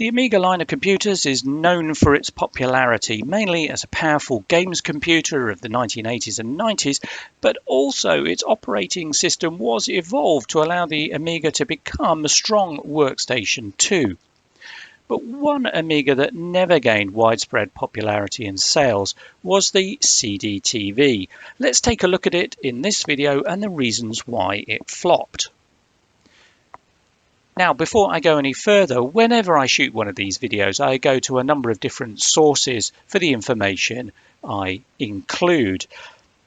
The Amiga line of computers is known for its popularity, mainly as a powerful games computer of the 1980s and 90s, but also its operating system was evolved to allow the Amiga to become a strong workstation too. But one Amiga that never gained widespread popularity in sales was the CDTV. Let's take a look at it in this video and the reasons why it flopped. Now, before I go any further, whenever I shoot one of these videos, I go to a number of different sources for the information I include.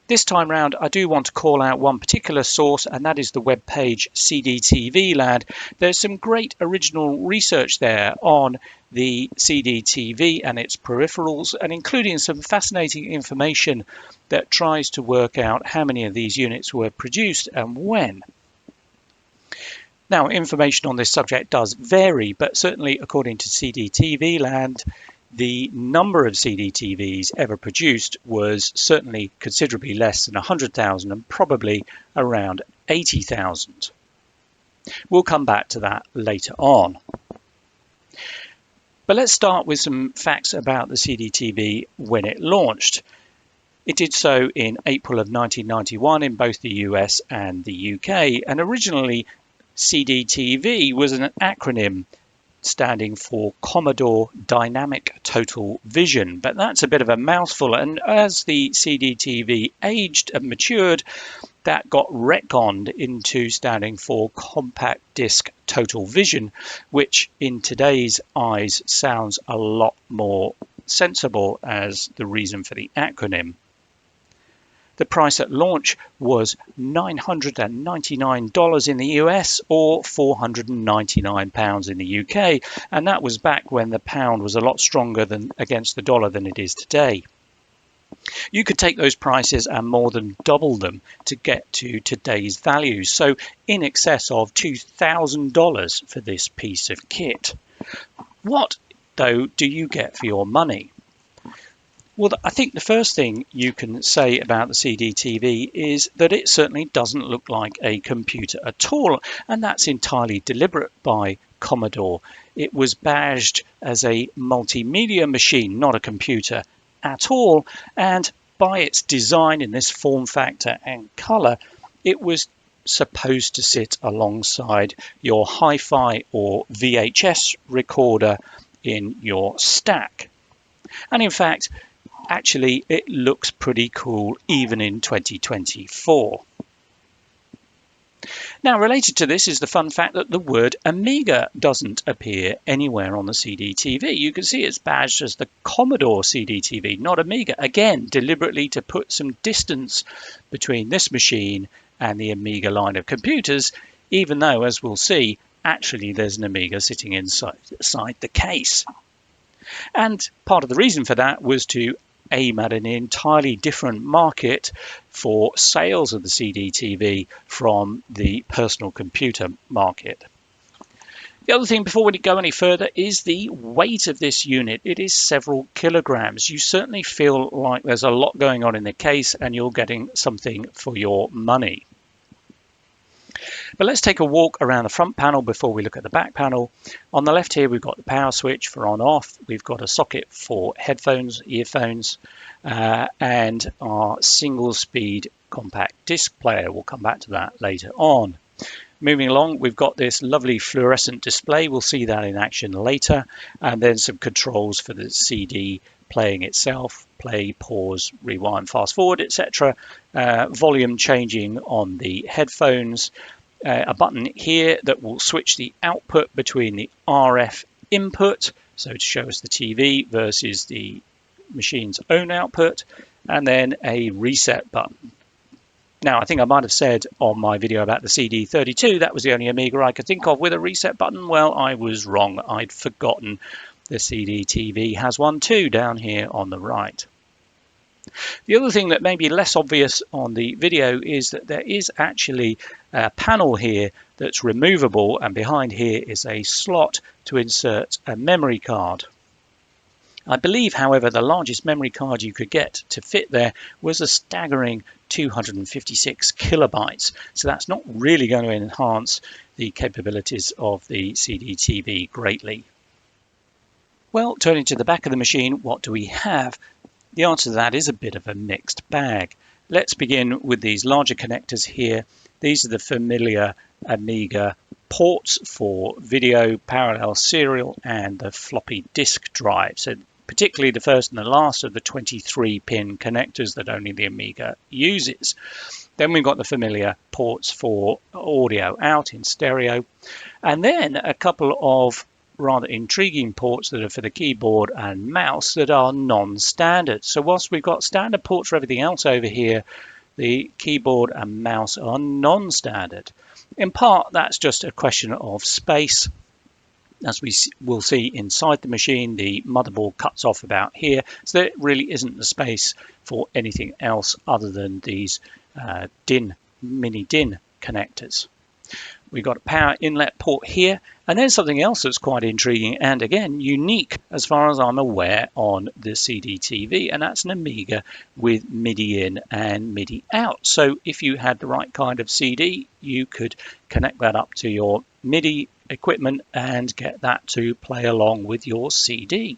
This time round, I do want to call out one particular source, and that is the webpage CDTV Land. There's some great original research there on the CDTV and its peripherals, and including some fascinating information that tries to work out how many of these units were produced and when. Now, information on this subject does vary, but certainly according to CDTV Land, the number of CDTVs ever produced was certainly considerably less than 100,000 and probably around 80,000. We'll come back to that later on. But let's start with some facts about the CDTV when it launched. It did so in April of 1991 in both the US and the UK, and originally CDTV was an acronym standing for Commodore Dynamic Total Vision, but that's a bit of a mouthful, and as the CDTV aged and matured, that got retconned into standing for Compact Disc Total Vision, which in today's eyes sounds a lot more sensible as the reason for the acronym. The price at launch was $999 in the US or £499 in the UK, and that was back when the pound was a lot stronger against the dollar than it is today. You could take those prices and more than double them to get to today's values, so in excess of $2,000 for this piece of kit. What, though, do you get for your money? Well, I think the first thing you can say about the CDTV is that it certainly doesn't look like a computer at all, and that's entirely deliberate by Commodore. It was badged as a multimedia machine, not a computer at all, and by its design in this form factor and color, it was supposed to sit alongside your hi-fi or VHS recorder in your stack. And in fact, actually, it looks pretty cool even in 2024. Now, related to this is the fun fact that the word Amiga doesn't appear anywhere on the CDTV. You can see it's badged as the Commodore CDTV, not Amiga. Again, deliberately to put some distance between this machine and the Amiga line of computers, even though, as we'll see, actually there's an Amiga sitting inside the case. And part of the reason for that was to aim at an entirely different market for sales of the CDTV from the personal computer market. The other thing before we go any further is the weight of this unit. It is several kilograms. You certainly feel like there's a lot going on in the case and you're getting something for your money. But let's take a walk around the front panel before we look at the back panel. On the left here, we've got the power switch for on-off. We've got a socket for headphones, earphones, and our single-speed compact disc player. We'll come back to that later on. Moving along, we've got this lovely fluorescent display. We'll see that in action later. And then some controls for the CD playing itself, play, pause, rewind, fast forward, etc. Volume changing on the headphones. A button here that will switch the output between the RF input, so to show us the TV versus the machine's own output, and then a reset button. Now, I think I might have said on my video about the CD32 that was the only Amiga I could think of with a reset button. Well, I was wrong. I'd forgotten the CDTV has one too down here on the right. The other thing that may be less obvious on the video is that there is actually a panel here that's removable, and behind here is a slot to insert a memory card. I believe, however, the largest memory card you could get to fit there was a staggering 256 kilobytes. So that's not really going to enhance the capabilities of the CDTV greatly. Well, turning to the back of the machine, what do we have? The answer to that is a bit of a mixed bag. Let's begin with these larger connectors here. These are the familiar Amiga ports for video, parallel serial, and the floppy disk drive. So particularly the first and the last of the 23-pin connectors that only the Amiga uses. Then we've got the familiar ports for audio out in stereo, and then a couple of rather intriguing ports that are for the keyboard and mouse that are non-standard. So whilst we've got standard ports for everything else over here, the keyboard and mouse are non-standard. In part, that's just a question of space. As we will see inside the machine, the motherboard cuts off about here, so there really isn't the space for anything else other than these mini DIN connectors. We've got a power inlet port here, and then something else that's quite intriguing and again unique as far as I'm aware on the CDTV, and that's an Amiga with MIDI in and MIDI out. So if you had the right kind of CD, you could connect that up to your MIDI equipment and get that to play along with your CD.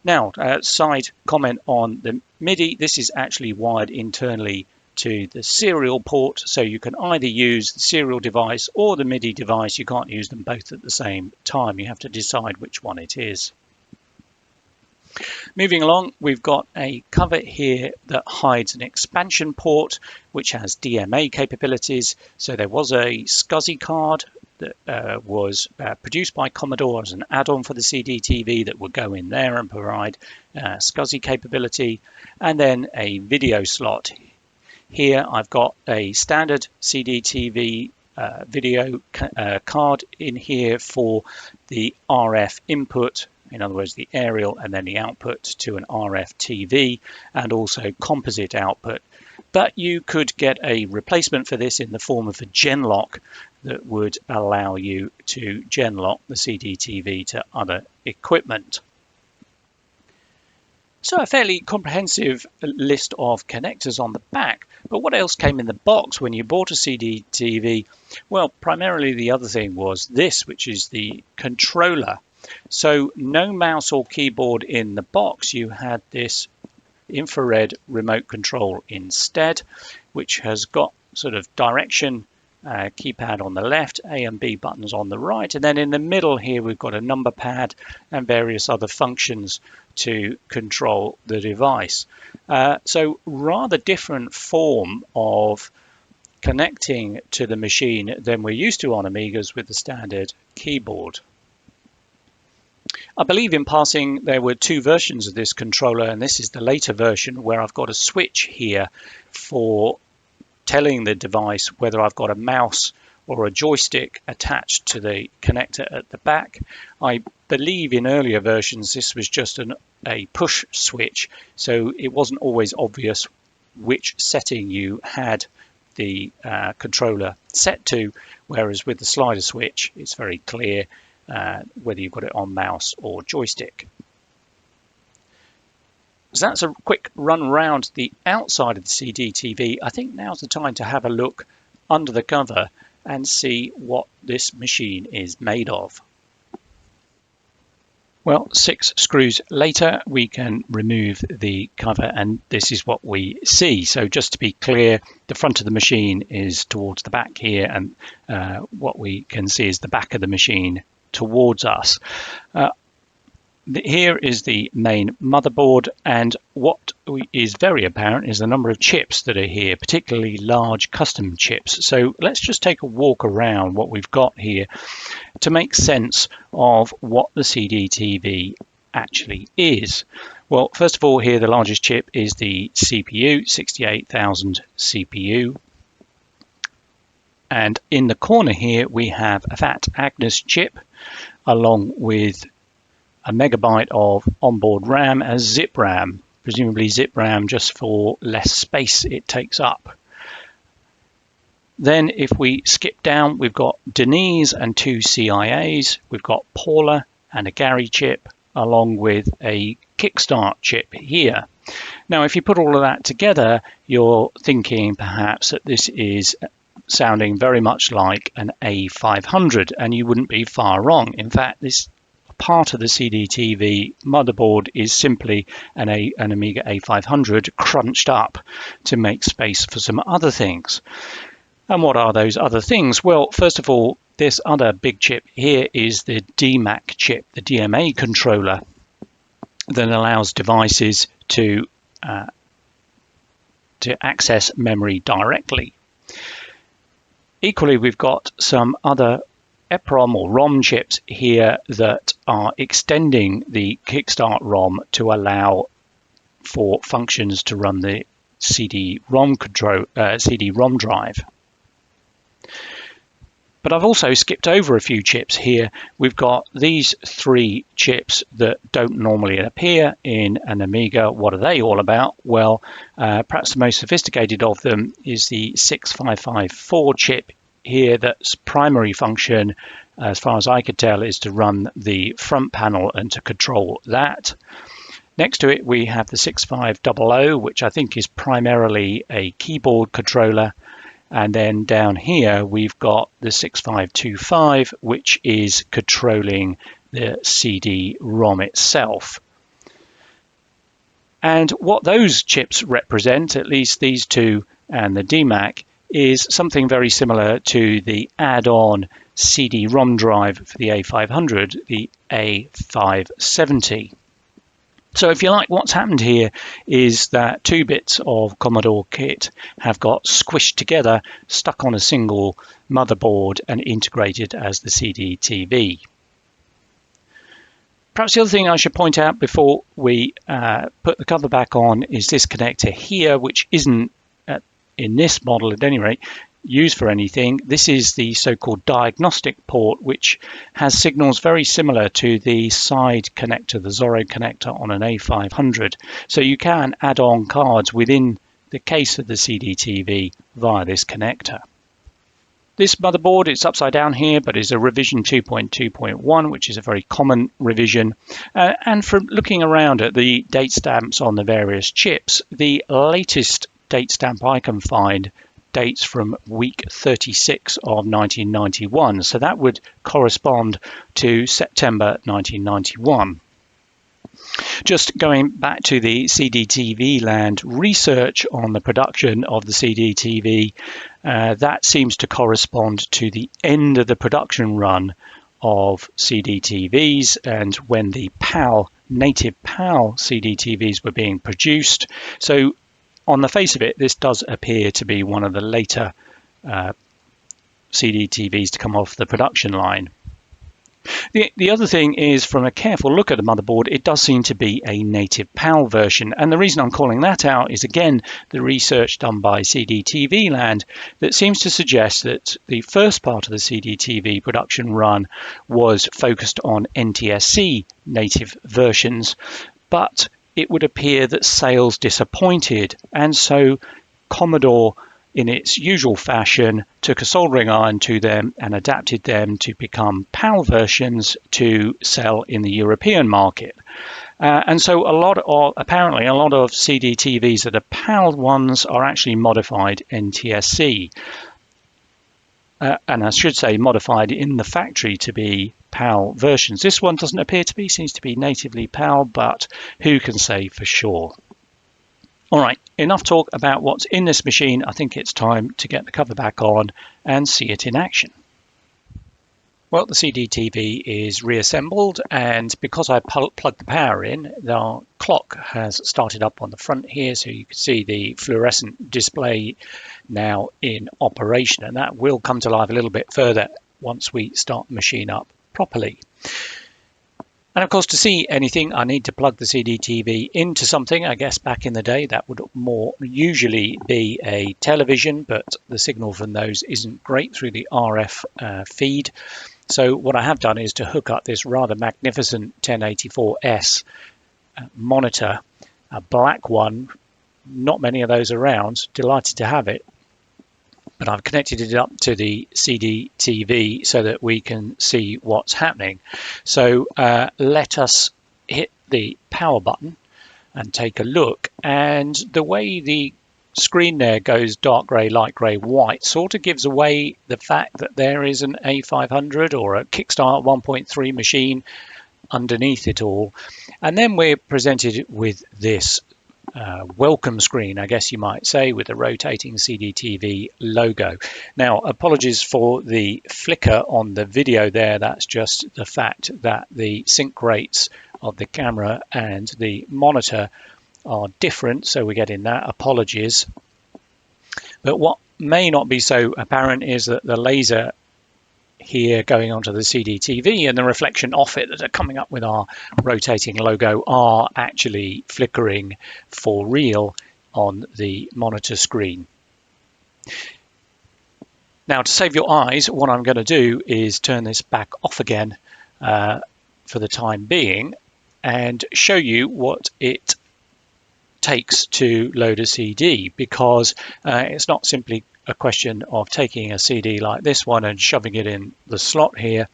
Now, side comment on the MIDI, this is actually wired internally to the serial port, so you can either use the serial device or the MIDI device. You can't use them both at the same time. You have to decide which one it is. Moving along, we've got a cover here that hides an expansion port which has DMA capabilities. So there was a SCSI card that was produced by Commodore as an add-on for the CDTV that would go in there and provide SCSI capability, and then a video slot. Here I've got a standard CDTV video card in here for the RF input, in other words the aerial and then the output to an RF TV, and also composite output. But you could get a replacement for this in the form of a Genlock that would allow you to Genlock the CDTV to other equipment. So a fairly comprehensive list of connectors on the back, but what else came in the box when you bought a CDTV? Well, primarily the other thing was this, which is the controller. So no mouse or keyboard in the box. You had this infrared remote control instead, which has got sort of direction keypad on the left, A and B buttons on the right, and then in the middle here we've got a number pad and various other functions to control the device. So rather different form of connecting to the machine than we're used to on Amigas with the standard keyboard. I believe in passing there were two versions of this controller, and this is the later version where I've got a switch here for telling the device whether I've got a mouse or a joystick attached to the connector at the back. I believe in earlier versions this was just a push switch, so it wasn't always obvious which setting you had the controller set to, whereas with the slider switch it's very clear whether you've got it on mouse or joystick. So that's a quick run around the outside of the CDTV. I think now's the time to have a look under the cover and see what this machine is made of. Well, 6 screws later, we can remove the cover, and this is what we see. So just to be clear, the front of the machine is towards the back here, and what we can see is the back of the machine towards us. Here is the main motherboard, and what is very apparent is the number of chips that are here, particularly large custom chips. So let's just take a walk around what we've got here to make sense of what the CDTV actually is. Well, first of all, here the largest chip is the CPU, 68,000 CPU. And in the corner here we have a Fat Agnes chip along with a megabyte of onboard RAM as zip RAM, presumably zip RAM just for less space it takes up. Then if we skip down, we've got Denise and 2 CIAs, we've got Paula and a Gary chip along with a Kickstart chip here. Now if you put all of that together, you're thinking perhaps that this is sounding very much like an A500, and you wouldn't be far wrong. In fact, this part of the CDTV motherboard is simply an Amiga A500 crunched up to make space for some other things. And what are those other things? Well, first of all, this other big chip here is the DMAC chip, the DMA controller, that allows devices to access memory directly. Equally, we've got some other EPROM or ROM chips here that are extending the Kickstart ROM to allow for functions to run the CD-ROM drive. But I've also skipped over a few chips here. We've got these three chips that don't normally appear in an Amiga. What are they all about? Well, perhaps the most sophisticated of them is the 6554 chip here, that's primary function, as far as I could tell, is to run the front panel and to control that. Next to it, we have the 6500, which I think is primarily a keyboard controller. And then down here, we've got the 6525, which is controlling the CD-ROM itself. And what those chips represent, at least these two and the DMAC, is something very similar to the add-on CD-ROM drive for the A500, the A570. So if you like, what's happened here is that 2 bits of Commodore kit have got squished together, stuck on a single motherboard and integrated as the CDTV. Perhaps the other thing I should point out before we put the cover back on is this connector here, which isn't, in this model at any rate, used for anything. This is the so-called diagnostic port, which has signals very similar to the side connector, the Zorro connector on an A500. So you can add on cards within the case of the CDTV via this connector. This motherboard, it's upside down here, but is a revision 2.2.1, which is a very common revision. And from looking around at the date stamps on the various chips, the latest date stamp I can find dates from week 36 of 1991. So that would correspond to September 1991. Just going back to the CDTV Land research on the production of the CDTV, that seems to correspond to the end of the production run of CDTVs and when the PAL, native PAL CDTVs were being produced. So on the face of it, this does appear to be one of the later CDTVs to come off the production line. The other thing is, from a careful look at the motherboard, it does seem to be a native PAL version. And the reason I'm calling that out is, again, the research done by CDTV Land that seems to suggest that the first part of the CDTV production run was focused on NTSC native versions, but it would appear that sales disappointed, and so Commodore, in its usual fashion, took a soldering iron to them and adapted them to become PAL versions to sell in the European market. And so apparently a lot of CDTVs that are PAL ones are actually modified NTSC. And I should say modified in the factory to be PAL versions. This one doesn't appear to be, seems to be natively PAL, but who can say for sure? All right, enough talk about what's in this machine. I think it's time to get the cover back on and see it in action. Well, the CDTV is reassembled, and because I plugged the power in, the clock has started up on the front here, so you can see the fluorescent display now in operation, and that will come to life a little bit further once we start the machine up properly. And of course, to see anything, I need to plug the CDTV into something. I guess back in the day, that would more usually be a television, but the signal from those isn't great through the RF feed. So what I have done is to hook up this rather magnificent 1084S monitor, a black one, not many of those around, delighted to have it. But I've connected it up to the CDTV so that we can see what's happening. So let us hit the power button and take a look. And the way the screen there goes dark grey, light grey, white sort of gives away the fact that there is an A500 or a Kickstart 1.3 machine underneath it all. And then we're presented with this welcome screen, I guess you might say, with the rotating CDTV logo. Now, apologies for the flicker on the video there. That's just the fact that the sync rates of the camera and the monitor are different, so we're getting that. Apologies. But what may not be so apparent is that the laser here going onto the CDTV and the reflection off it that are coming up with our rotating logo are actually flickering for real on the monitor screen. Now, to save your eyes, what I'm going to do is turn this back off again for the time being and show you what it takes to load a CD, because it's not simply a question of taking a CD like this one and shoving it in the slot here.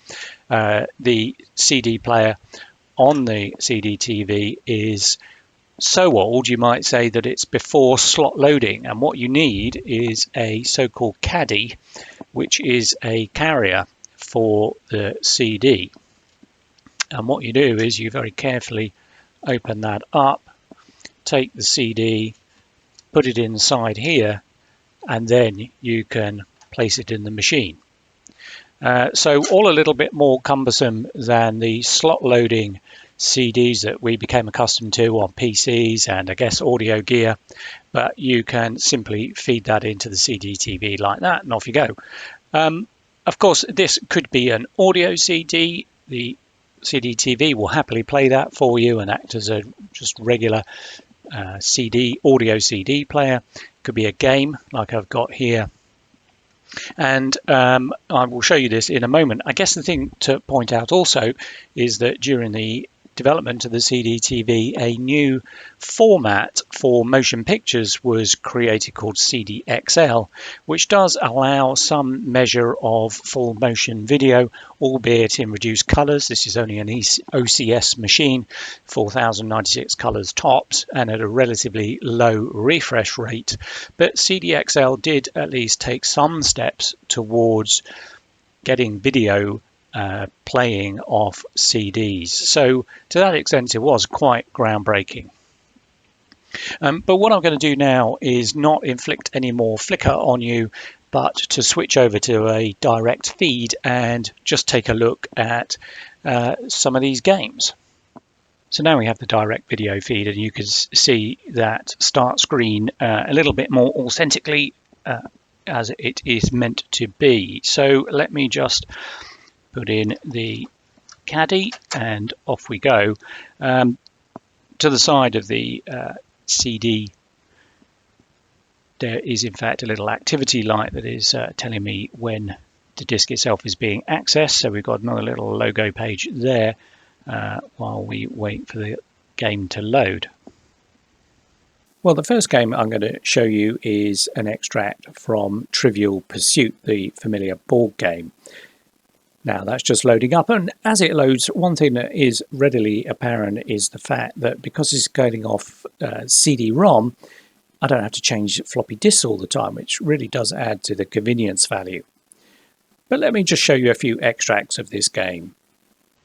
The CD player on the CDTV is so old, you might say, that it's before slot loading, and what you need is a so-called caddy, which is a carrier for the CD. And what you do is you very carefully open that up, take the CD, put it inside here, and then you can place it in the machine. So all a little bit more cumbersome than the slot loading CDs that we became accustomed to on PCs and I guess audio gear, but you can simply feed that into the CDTV like that and off you go. Of course, this could be an audio CD. The CDTV will happily play that for you and act as a just regular audio CD player. Could be a game like I've got here, and I will show you this in a moment. I guess the thing to point out also is that during the development of the CDTV, a new format for motion pictures was created called CD-XL, which does allow some measure of full motion video, albeit in reduced colors. This is only an OCS machine, 4096 colors tops, and at a relatively low refresh rate. But CD-XL did at least take some steps towards getting video playing off CDs. So to that extent, it was quite groundbreaking. But what I'm going to do now is not inflict any more flicker on you, but to switch over to a direct feed and just take a look at some of these games. So now we have the direct video feed, and you can see that start screen a little bit more authentically as it is meant to be. So let me just put in the caddy and off we go. To the side of the CD, there is in fact a little activity light that is telling me when the disk itself is being accessed. So we've got another little logo page there while we wait for the game to load. Well, the first game I'm going to show you is an extract from Trivial Pursuit, the familiar board game. Now that's just loading up, and as it loads, one thing that is readily apparent is the fact that because it's going off CD-ROM, I don't have to change floppy disks all the time, which really does add to the convenience value. But let me just show you a few extracts of this game.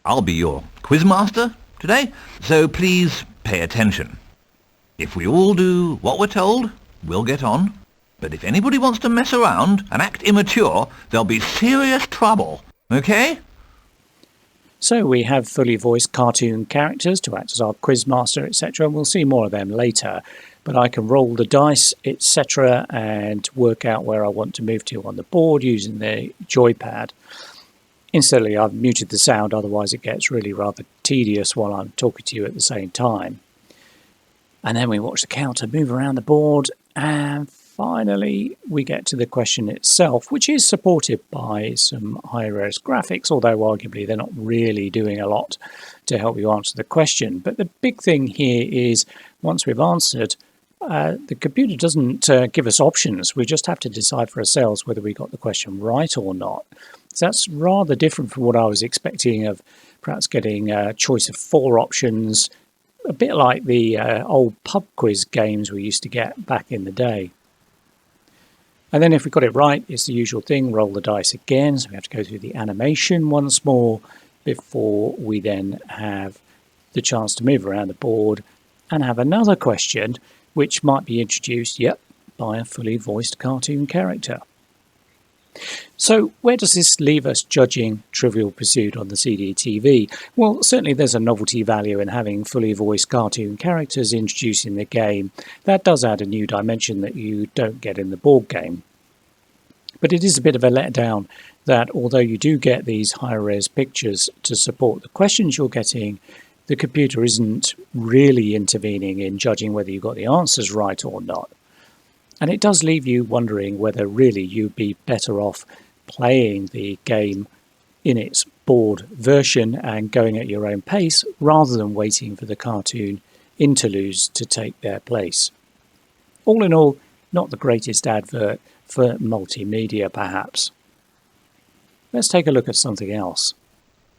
I'll be your quizmaster today, so please pay attention. If we all do what we're told, we'll get on. But if anybody wants to mess around and act immature, there'll be serious trouble. Okay? So we have fully voiced cartoon characters to act as our quizmaster, etc. We'll see more of them later. But I can roll the dice, etc. and work out where I want to move to on the board using the joypad. Incidentally, I've muted the sound, otherwise it gets really rather tedious while I'm talking to you at the same time. And then we watch the counter move around the board, and finally we get to the question itself, which is supported by some high-res graphics, although arguably they're not really doing a lot to help you answer the question. But the big thing here is once we've answered, the computer doesn't give us options. We just have to decide for ourselves whether we got the question right or not. So that's rather different from what I was expecting of perhaps getting a choice of 4 options, a bit like the old pub quiz games we used to get back in the day. And then if we got it right, it's the usual thing, roll the dice again. So we have to go through the animation once more, before we then have the chance to move around the board and have another question which might be introduced, yep, by a fully voiced cartoon character. So where does this leave us judging Trivial Pursuit on the CDTV? Well, certainly there's a novelty value in having fully voiced cartoon characters introduced in the game. That does add a new dimension that you don't get in the board game. But it is a bit of a letdown that although you do get these high-res pictures to support the questions you're getting, the computer isn't really intervening in judging whether you got the answers right or not. And it does leave you wondering whether really you'd be better off playing the game in its board version and going at your own pace rather than waiting for the cartoon interludes to take their place. All in all, not the greatest advert for multimedia perhaps. Let's take a look at something else.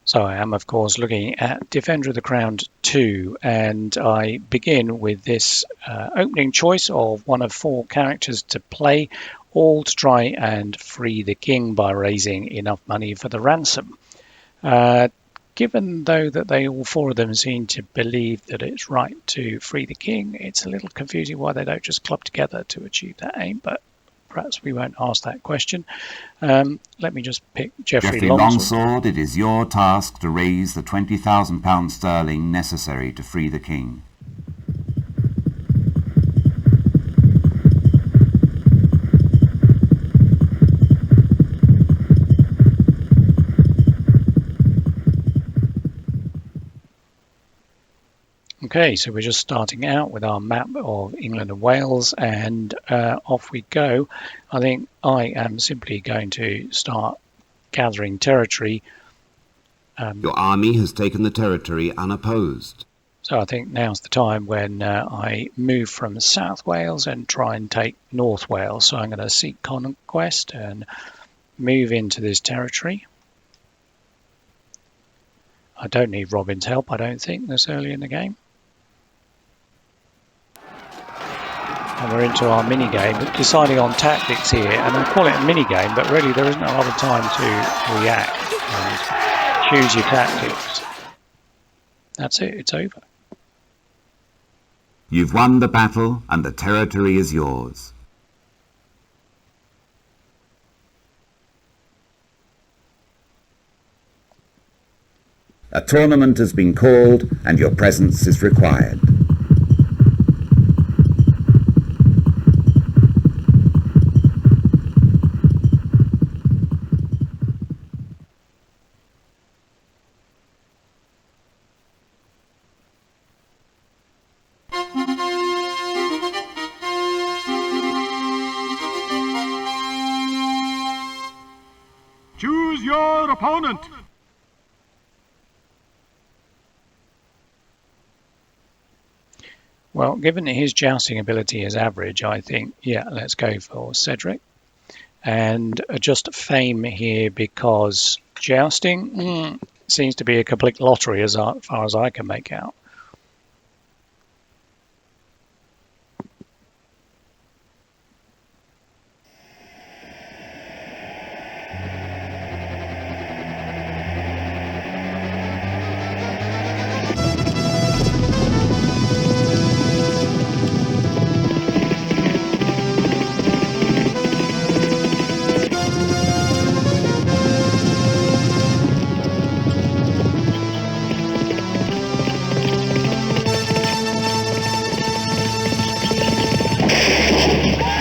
So I am, of course, looking at Defender of the Crown 2, and I begin with this opening choice of one of 4 characters to play, all to try and free the king by raising enough money for the ransom. Given, though, that all 4 of them seem to believe that it's right to free the king, it's a little confusing why they don't just club together to achieve that aim, but perhaps we won't ask that question. Let me just pick Geoffrey Longsword. It is your task to raise the £20,000 sterling necessary to free the king. Okay, so we're just starting out with our map of England and Wales, and off we go. I think I am simply going to start gathering territory. Your army has taken the territory unopposed. So I think now's the time when I move from South Wales and try and take North Wales. So I'm going to seek conquest and move into this territory. I don't need Robin's help, I don't think, this early in the game. And we're into our mini-game, deciding on tactics here, and I call it a mini-game, but really there isn't a lot of time to react and choose your tactics. That's it, it's over. You've won the battle and the territory is yours. A tournament has been called and your presence is required. Choose your opponent. Well, given that his jousting ability is average, I think, yeah, let's go for Cedric. And just fame here because jousting seems to be a complete lottery as far as I can make out.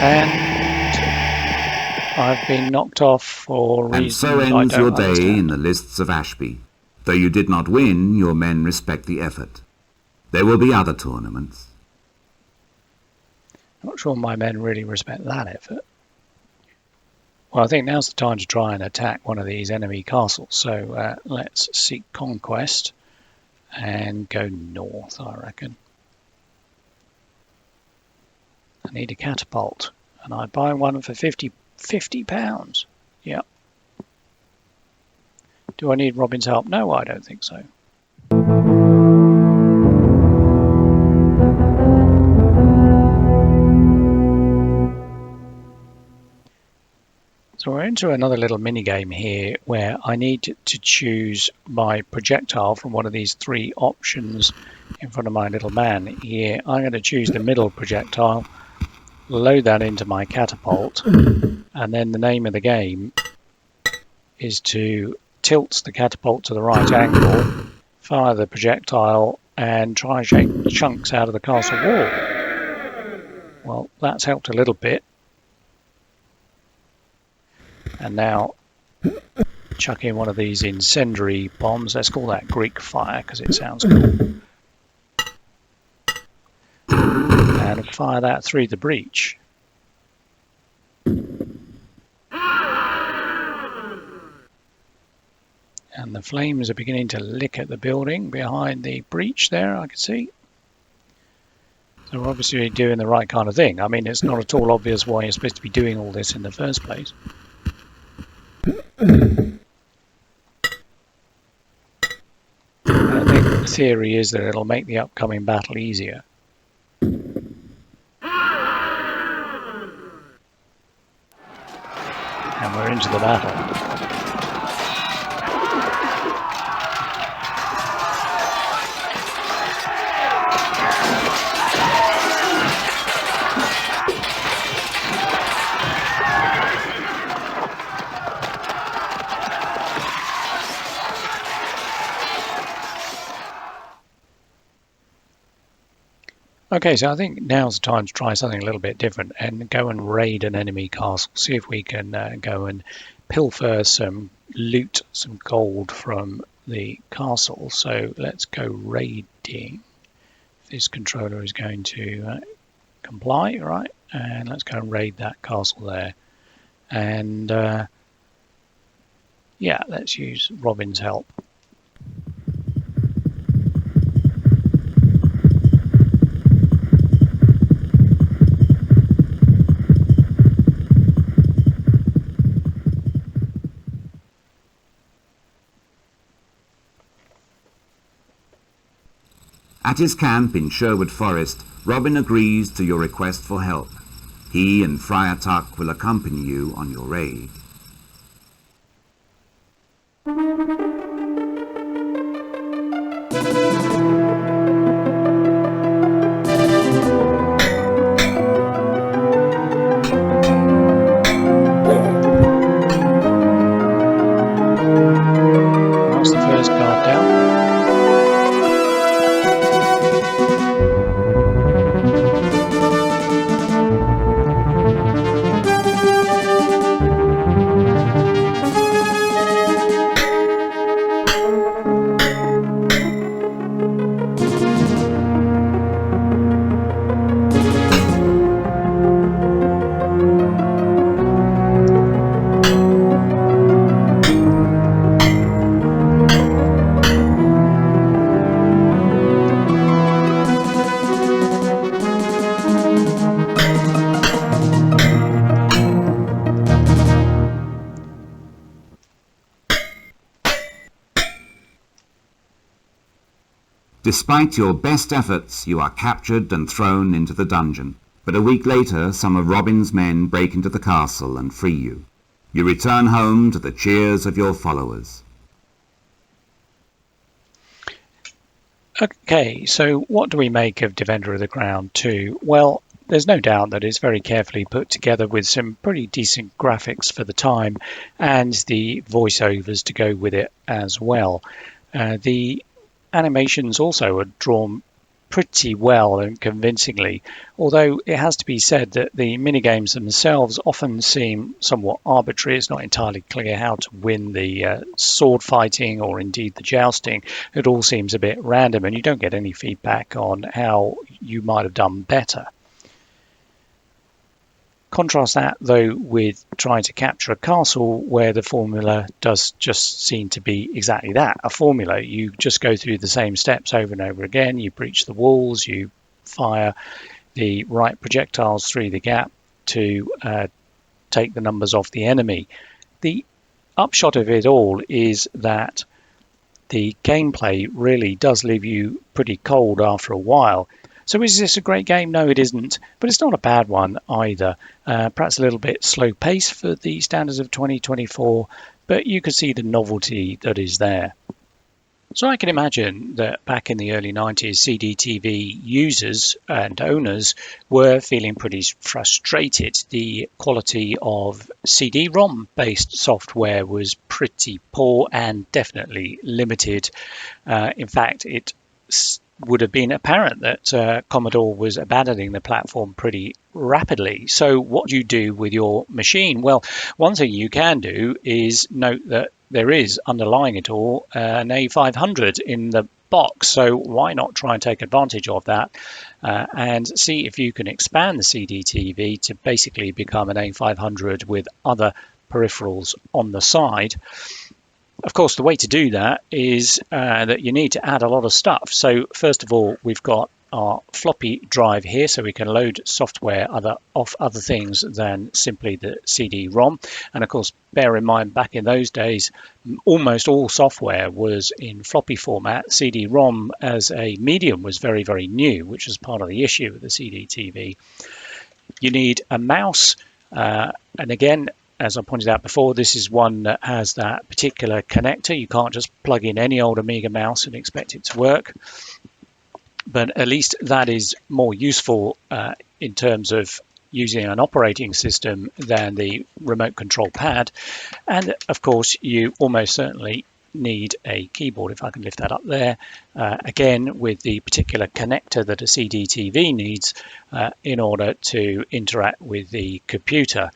And I've been knocked off for reasons And so ends I don't your day understand. in the lists of Ashby. Though you did not win, your men respect the effort. There will be other tournaments. I'm not sure my men really respect that effort. Well, I think now's the time to try and attack one of these enemy castles. So let's seek conquest and go north, I reckon. I need a catapult, and I buy one for £50. Yep. Do I need Robin's help? No, I don't think so. So we're into another little mini game here where I need to choose my projectile from one of these three options in front of my little man here. I'm going to choose the middle projectile, load that into my catapult, and then the name of the game is to tilt the catapult to the right angle, fire the projectile, and try and shake chunks out of the castle wall. Well, that's helped a little bit. And now chuck in one of these incendiary bombs. Let's call that Greek fire because it sounds cool. And fire that through the breach. And the flames are beginning to lick at the building behind the breach there, I can see. So we're obviously doing the right kind of thing. I mean, it's not at all obvious why you're supposed to be doing all this in the first place. And I think the theory is that it'll make the upcoming battle easier. And we're into the battle. Okay, so I think now's the time to try something a little bit different and go and raid an enemy castle. See if we can go and pilfer some loot, some gold from the castle. So let's go raiding. This controller is going to comply, right? And let's go and raid that castle there. And yeah, let's use Robin's help. At his camp in Sherwood Forest, Robin agrees to your request for help. He and Friar Tuck will accompany you on your raid. That's the first card down. Despite your best efforts, you are captured and thrown into the dungeon. But a week later, some of Robin's men break into the castle and free you. You return home to the cheers of your followers. Okay, so what do we make of Defender of the Crown 2? Well, there's no doubt that it's very carefully put together with some pretty decent graphics for the time and the voiceovers to go with it as well. The animations also are drawn pretty well and convincingly, although it has to be said that the minigames themselves often seem somewhat arbitrary. It's not entirely clear how to win the sword fighting or indeed the jousting. It all seems a bit random and you don't get any feedback on how you might have done better. Contrast that, though, with trying to capture a castle where the formula does just seem to be exactly that, a formula. You just go through the same steps over and over again. You breach the walls, you fire the right projectiles through the gap to take the numbers off the enemy. The upshot of it all is that the gameplay really does leave you pretty cold after a while. So is this a great game? No, it isn't, but it's not a bad one either. Perhaps a little bit slow pace for the standards of 2024, but you can see the novelty that is there. So I can imagine that back in the early 90s, CDTV users and owners were feeling pretty frustrated. The quality of CD-ROM based software was pretty poor and definitely limited. In fact, it would have been apparent that Commodore was abandoning the platform pretty rapidly. So what do you do with your machine? Well, one thing you can do is note that there is, underlying it all, an A500 in the box. So why not try and take advantage of that and see if you can expand the CDTV to basically become an A500 with other peripherals on the side. Of course, the way to do that is that you need to add a lot of stuff. So first of all, we've got our floppy drive here, so we can load software off other things than simply the CD-ROM. And of course, bear in mind, back in those days, almost all software was in floppy format. CD-ROM as a medium was very, very new, which was part of the issue with the CDTV. You need a mouse, and again, as I pointed out before, this is one that has that particular connector. You can't just plug in any old Amiga mouse and expect it to work. But at least that is more useful in terms of using an operating system than the remote control pad. And of course, you almost certainly need a keyboard, if I can lift that up there, again with the particular connector that a CDTV needs in order to interact with the computer.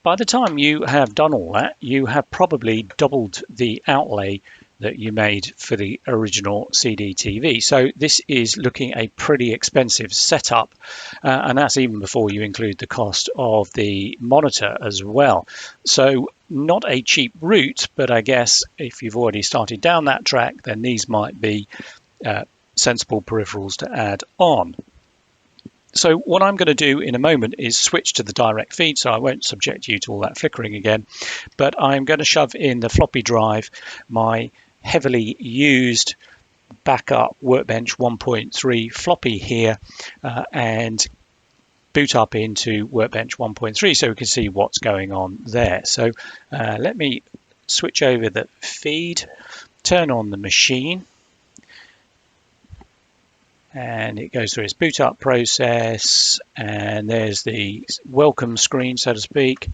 By the time you have done all that, you have probably doubled the outlay that you made for the original CDTV. So this is looking a pretty expensive setup, and that's even before you include the cost of the monitor as well. So not a cheap route, but I guess if you've already started down that track, then these might be sensible peripherals to add on. So what I'm going to do in a moment is switch to the direct feed, so I won't subject you to all that flickering again, but I'm going to shove in the floppy drive my heavily used backup Workbench 1.3 floppy here and boot up into Workbench 1.3 so we can see what's going on there. So let me switch over the feed, turn on the machine, and it goes through its boot up process, and there's the welcome screen, so to speak.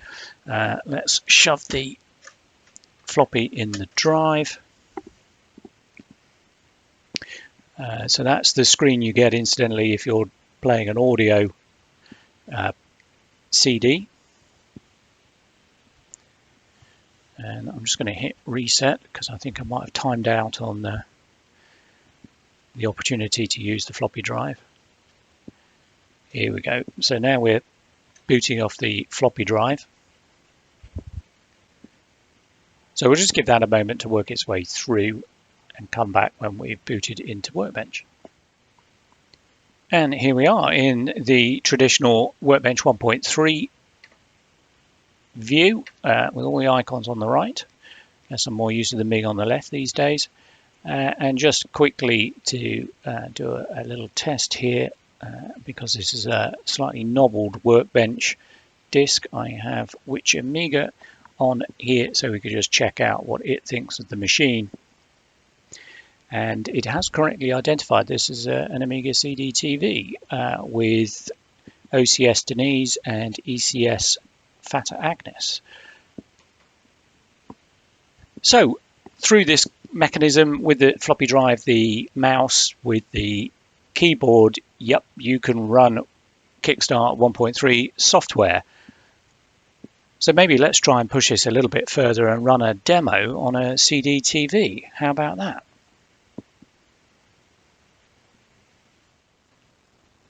Let's shove the floppy in the drive. So that's the screen you get incidentally if you're playing an audio CD. And I'm just going to hit reset because I think I might have timed out on the opportunity to use the floppy drive. Here we go. So now we're booting off the floppy drive. So we'll just give that a moment to work its way through and come back when we've booted into Workbench. And here we are in the traditional Workbench 1.3 view with all the icons on the right. There's some more use of the Amiga on the left these days. And just quickly to do a little test here, because this is a slightly nobbled Workbench disk, I have which Amiga on here so we could just check out what it thinks of the machine. And it has correctly identified this as an Amiga CDTV with OCS Denise and ECS Fata Agnes. So through this mechanism with the floppy drive, the mouse, with the keyboard, yep, you can run Kickstart 1.3 software. So maybe let's try and push this a little bit further and run a demo on a CDTV. How about that?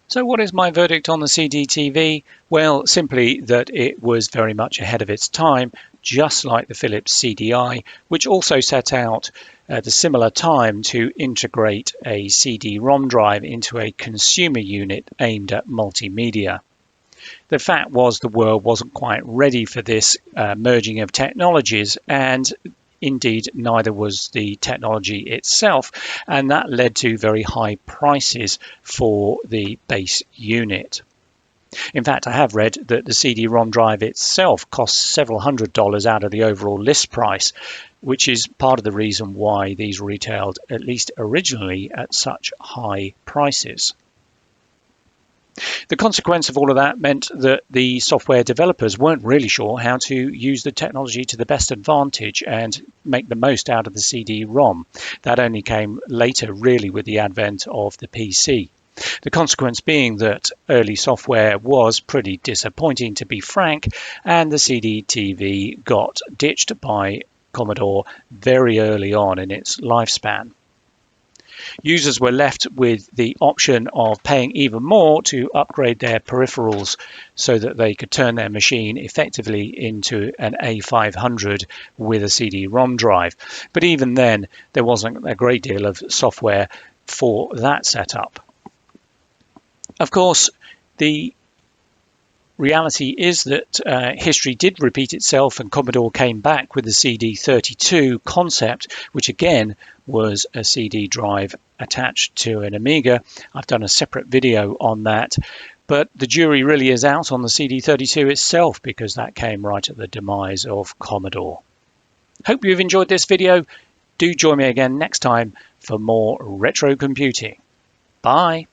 So what is my verdict on the CDTV? Well, simply that it was very much ahead of its time, just like the Philips CDI, which also set out at a similar time to integrate a CD-ROM drive into a consumer unit aimed at multimedia. The fact was the world wasn't quite ready for this merging of technologies, and Indeed, neither was the technology itself, and that led to very high prices for the base unit. In fact, I have read that the CD-ROM drive itself costs several $100s out of the overall list price, which is part of the reason why these retailed, at least originally, at such high prices. The consequence of all of that meant that the software developers weren't really sure how to use the technology to the best advantage and make the most out of the CD-ROM. That only came later, really, with the advent of the PC. The consequence being that early software was pretty disappointing, to be frank, and the CDTV got ditched by Commodore very early on in its lifespan. Users were left with the option of paying even more to upgrade their peripherals so that they could turn their machine effectively into an A500 with a CD-ROM drive. But even then, there wasn't a great deal of software for that setup. Of course, the reality is that history did repeat itself, and Commodore came back with the CD32 concept, which again was a CD drive attached to an Amiga. I've done a separate video on that, but the jury really is out on the CD32 itself, because that came right at the demise of Commodore. Hope you've enjoyed this video. Do join me again next time for more retro computing. Bye.